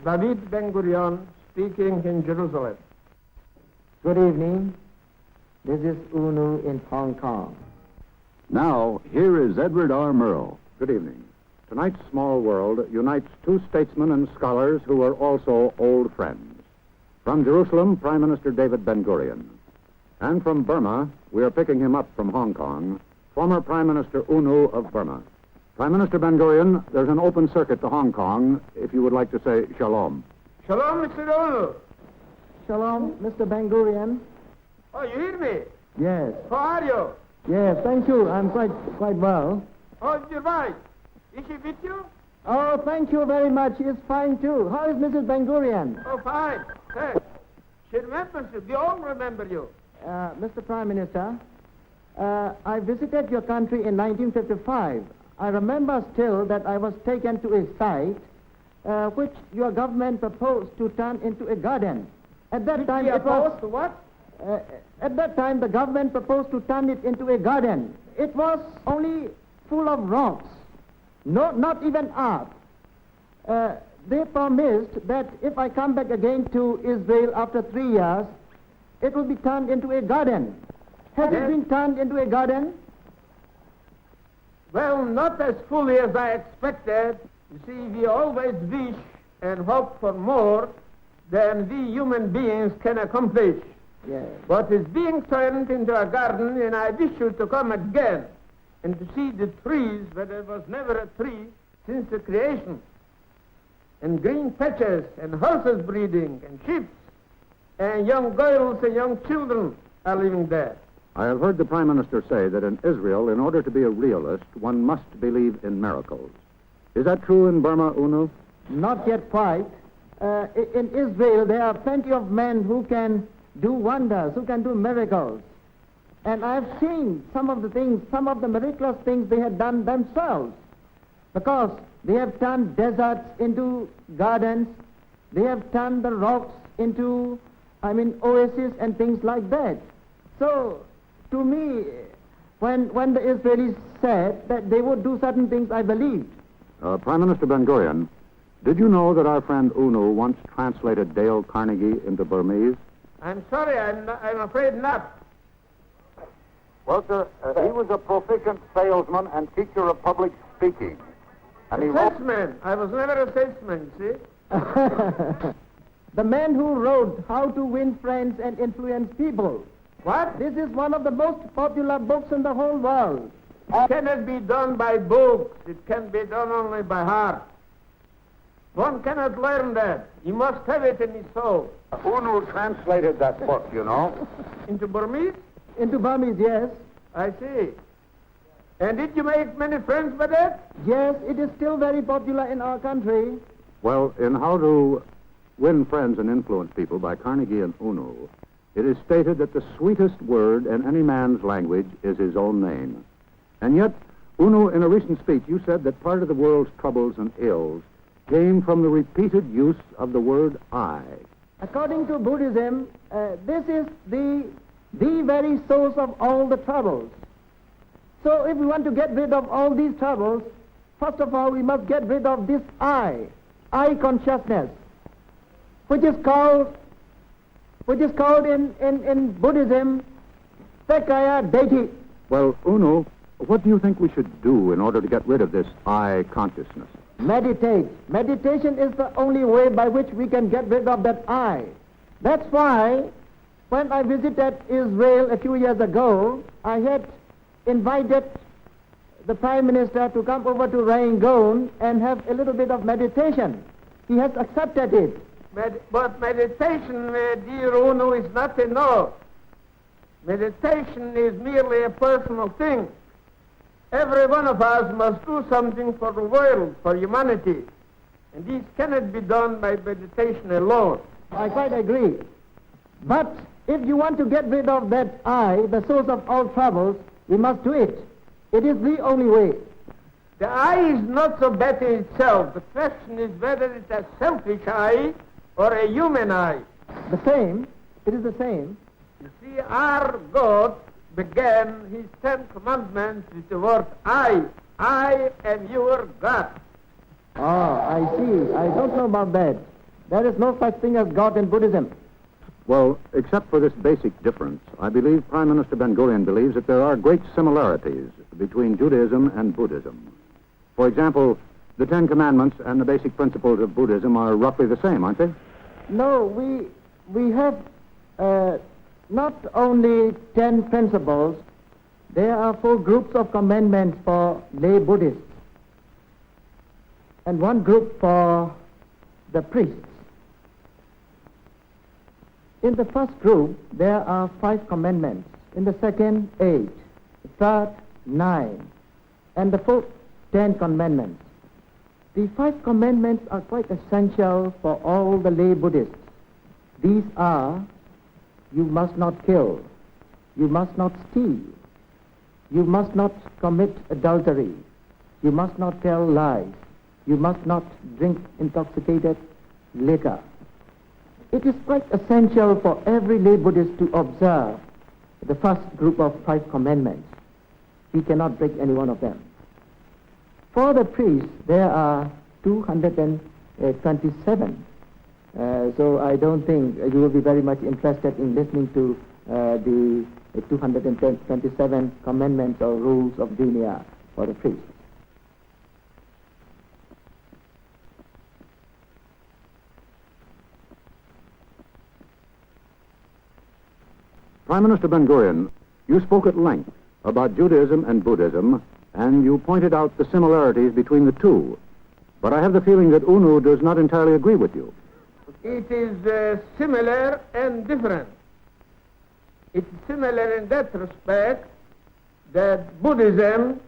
David Ben Gurion speaking in Jerusalem. Good evening. This is Nu in Hong Kong. Now, here is Edward R. Murrow. Good evening. Tonight's Small World unites two statesmen and scholars who are also old friends. From Jerusalem, Prime Minister David Ben Gurion. And from Burma, we are picking him up from Hong Kong, former Prime Minister Nu of Burma. Prime Minister Ben Gurion, there's an open circuit to Hong Kong, if you would like to say shalom. Shalom, Mr. Nu. Shalom, Mr. Ben Gurion. Oh, you hear me? Yes. How are you? Yes, thank you. I'm quite well. How's your wife? Is she with you? Oh, thank you very much. She is fine, too. How is Mrs. Ben Gurion? Oh, fine. Thanks. She remembers you. We all remember you. Mr. Prime Minister, I visited your country in 1955. I remember still that I was taken to a site which your government proposed to turn into a garden. At that time, it was... What? At that time, the government proposed to turn it into a garden. It was only full of rocks, not even art. They promised that if I come back again to Israel after 3 years, it will be turned into a garden. Has it been turned into a garden? Well, not as fully as I expected. You see, we always wish and hope for more than we human beings can accomplish. Yes. But it's being turned into a garden, and I wish you to come again and to see the trees where there was never a tree since the creation, and green patches, and horses breeding, and sheep, and young girls and young children are living there. I have heard the Prime Minister say that in Israel, in order to be a realist, one must believe in miracles. Is that true in Burma, Nu? Not yet quite. In Israel, there are plenty of men who can do wonders, who can do miracles. And I've seen some of the miraculous things they have done themselves. Because they have turned deserts into gardens. They have turned the rocks into, oases and things like that. So, to me, when the Israelis said that they would do certain things, I believed. Prime Minister Ben Gurion, did you know that our friend Nu once translated Dale Carnegie into Burmese? I'm sorry, I'm afraid not. Well, sir, he was a proficient salesman and teacher of public speaking. And he Salesman. I was never a salesman, see? The man who wrote How to Win Friends and Influence People. What? This is one of the most popular books in the whole world. It cannot be done by books. It can be done only by heart. One cannot learn that. He must have it in his soul. Nu translated that book, you know. Into Burmese? Into Burmese, yes. I see. And did you make many friends by that? Yes, it is still very popular in our country. Well, in How to Win Friends and Influence People by Carnegie and Nu, it is stated that the sweetest word in any man's language is his own name. And yet, Nu, in a recent speech, you said that part of the world's troubles and ills came from the repeated use of the word I. According to Buddhism, this is the very source of all the troubles. So if we want to get rid of all these troubles, first of all, we must get rid of this I consciousness, which is called in Buddhism, Sakaya deity. Well, Nu, what do you think we should do in order to get rid of this I consciousness? Meditate. Meditation is the only way by which we can get rid of that I. That's why when I visited Israel a few years ago, I had invited the Prime Minister to come over to Rangoon and have a little bit of meditation. He has accepted it. But meditation, dear Nu, is not enough. Meditation is merely a personal thing. Every one of us must do something for the world, for humanity. And this cannot be done by meditation alone. I quite agree. But if you want to get rid of that I, the source of all troubles, we must do it. It is the only way. The I is not so bad in itself. The question is whether it's a selfish I or a human I. The same. It is the same. You see, our God began his 10 Commandments with the word I am your God. Oh, I see. I don't know about that. There is no such thing as God in Buddhism. Well, except for this basic difference, I believe Prime Minister Ben Gurion believes that there are great similarities between Judaism and Buddhism. For example, the Ten Commandments and the basic principles of Buddhism are roughly the same, aren't they? No, we have not only 10 principles, there are 4 groups of commandments for lay Buddhists and 1 group for the priests. In the first group, there are 5 commandments. In the second, 8. The third, 9. And the fourth, 10 commandments. The 5 commandments are quite essential for all the lay Buddhists. These are: you must not kill, you must not steal, you must not commit adultery, you must not tell lies, you must not drink intoxicated liquor. It is quite essential for every lay Buddhist to observe the first group of 5 commandments. He cannot break any one of them. For the priests, there are 227. So I don't think you will be very much interested in listening to the 227 commandments or rules of Dinia for the priests. Prime Minister Ben Gurion, you spoke at length about Judaism and Buddhism, and you pointed out the similarities between the two. But I have the feeling that UNU does not entirely agree with you. It is similar and different. It's similar in that respect that Buddhism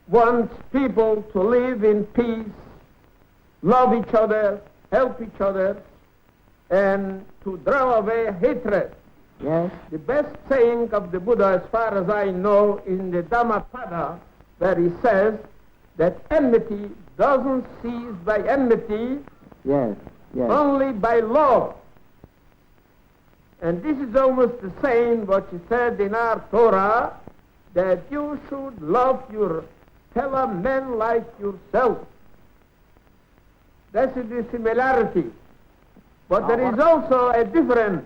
wants people to live in peace, love each other, help each other, and to draw away hatred. Yes? The best saying of the Buddha, as far as I know, in the Dhammapada, where he says that enmity doesn't cease by enmity, Yes, yes. only by love. And this is almost the same what he said in our Torah, that you should love your fellow men like yourself. That's the similarity. But there is also a difference.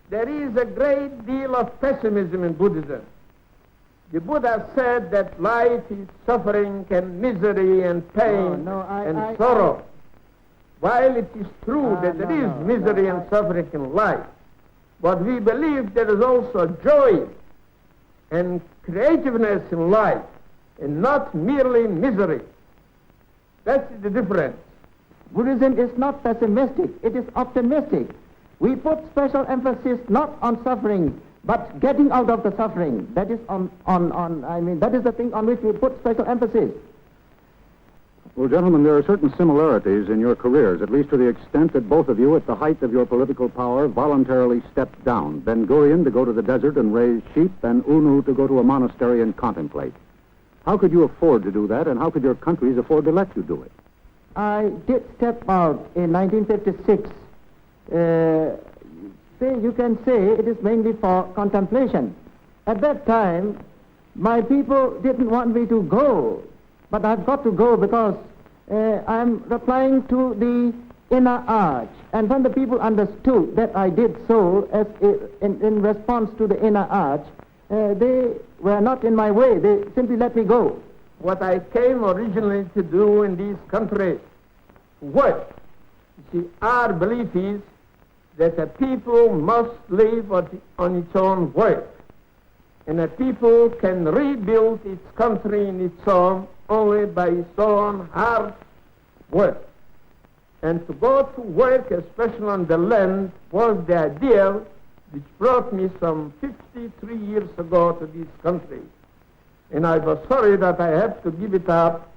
There is a great deal of pessimism in Buddhism. The Buddha said that life is suffering and misery and pain and sorrow. While it is true that there is misery and suffering in life, but we believe there is also joy and creativeness in life, and not merely misery. That's the difference. Buddhism is not pessimistic, it is optimistic. We put special emphasis not on suffering, but getting out of the suffering. That is that is the thing on which we put special emphasis. Well, gentlemen, there are certain similarities in your careers, at least to the extent that both of you, at the height of your political power, voluntarily stepped down. Ben Gurion to go to the desert and raise sheep, and UNU to go to a monastery and contemplate. How could you afford to do that, and how could your countries afford to let you do it? I did step out in 1956. You can say it is mainly for contemplation. At that time, my people didn't want me to go, but I've got to go because I'm replying to the inner arch. And when the people understood that I did so in response to the inner arch, they were not in my way. They simply let me go. What I came originally to do in these countries, work. You see, our belief is that a people must live on its own work. And a people can rebuild its country in its own only by its own hard work. And to go to work, especially on the land, was the ideal which brought me some 53 years ago to this country. And I was sorry that I had to give it up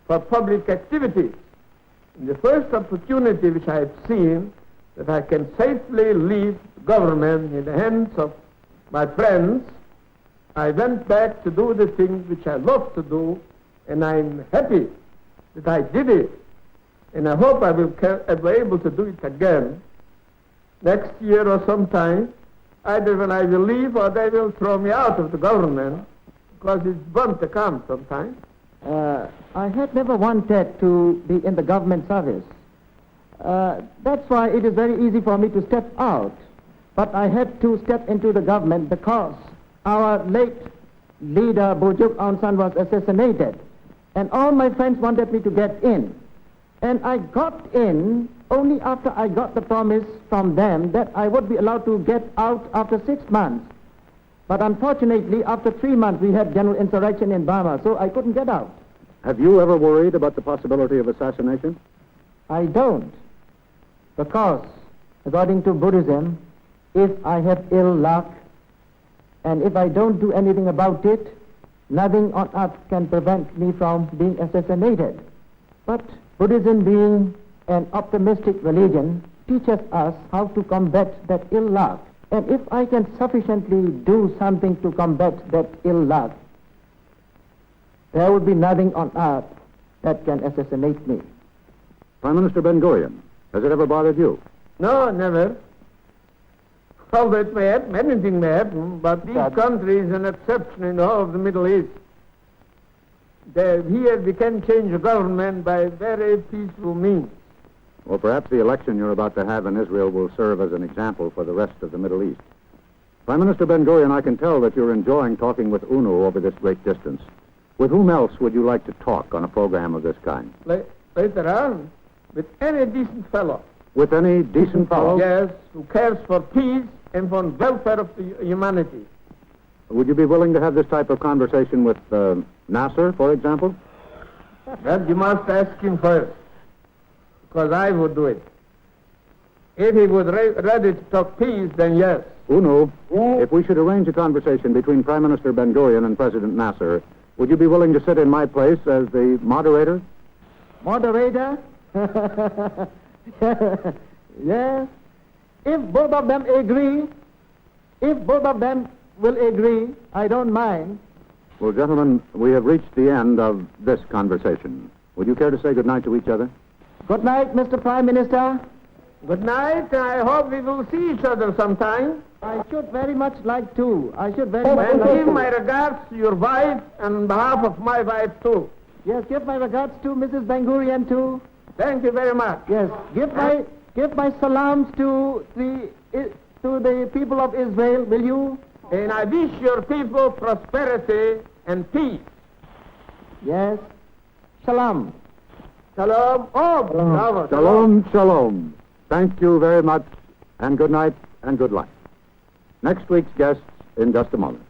for public activities. And the first opportunity which I have seen that I can safely leave government in the hands of my friends, I went back to do the things which I love to do, and I'm happy that I did it. And I hope I will be able to do it again next year or sometime, either when I will leave or they will throw me out of the government, because it's bound to come sometime. I had never wanted to be in the government service. That's why it is very easy for me to step out. But I had to step into the government because our late leader, Bujuk Aung San, was assassinated. And all my friends wanted me to get in. And I got in only after I got the promise from them that I would be allowed to get out after 6 months. But unfortunately, after 3 months, we had general insurrection in Burma, so I couldn't get out. Have you ever worried about the possibility of assassination? I don't. Because, according to Buddhism, if I have ill luck, and if I don't do anything about it, nothing on earth can prevent me from being assassinated. But Buddhism, being an optimistic religion, teaches us how to combat that ill luck. And if I can sufficiently do something to combat that ill luck, there would be nothing on earth that can assassinate me. Prime Minister Ben Gurion, has it ever bothered you? No, never. Although it may happen, anything may happen, but this country is an exception in the whole of the Middle East. Here we can change the government by very peaceful means. Well, perhaps the election you're about to have in Israel will serve as an example for the rest of the Middle East. Prime Minister Ben Gurion, I can tell that you're enjoying talking with UNO over this great distance. With whom else would you like to talk on a program of this kind? Later on, with any decent fellow. With any decent fellow? Yes, who cares for peace and for the welfare of the humanity. Would you be willing to have this type of conversation with Nasser, for example? Well, you must ask him first, because I would do it. If he would ready to talk peace, then yes. UNO, if we should arrange a conversation between Prime Minister Ben Gurion and President Nasser, would you be willing to sit in my place as the moderator? Moderator? Yes. If both of them agree, will agree, I don't mind. Well, gentlemen, we have reached the end of this conversation. Would you care to say good night to each other? Good night, Mr. Prime Minister. Good night. I hope we will see each other sometime. I should very much like to. And give my regards to your wife and on behalf of my wife, too. Yes, give my regards to Mrs. Ben Gurion, too. Thank you very much. Yes, give my salams to the people of Israel, will you? And I wish your people prosperity and peace. Yes. Shalom. Shalom. Oh, bravo. Shalom, shalom. Thank you very much, and good night and good luck. Next week's guests in just a moment.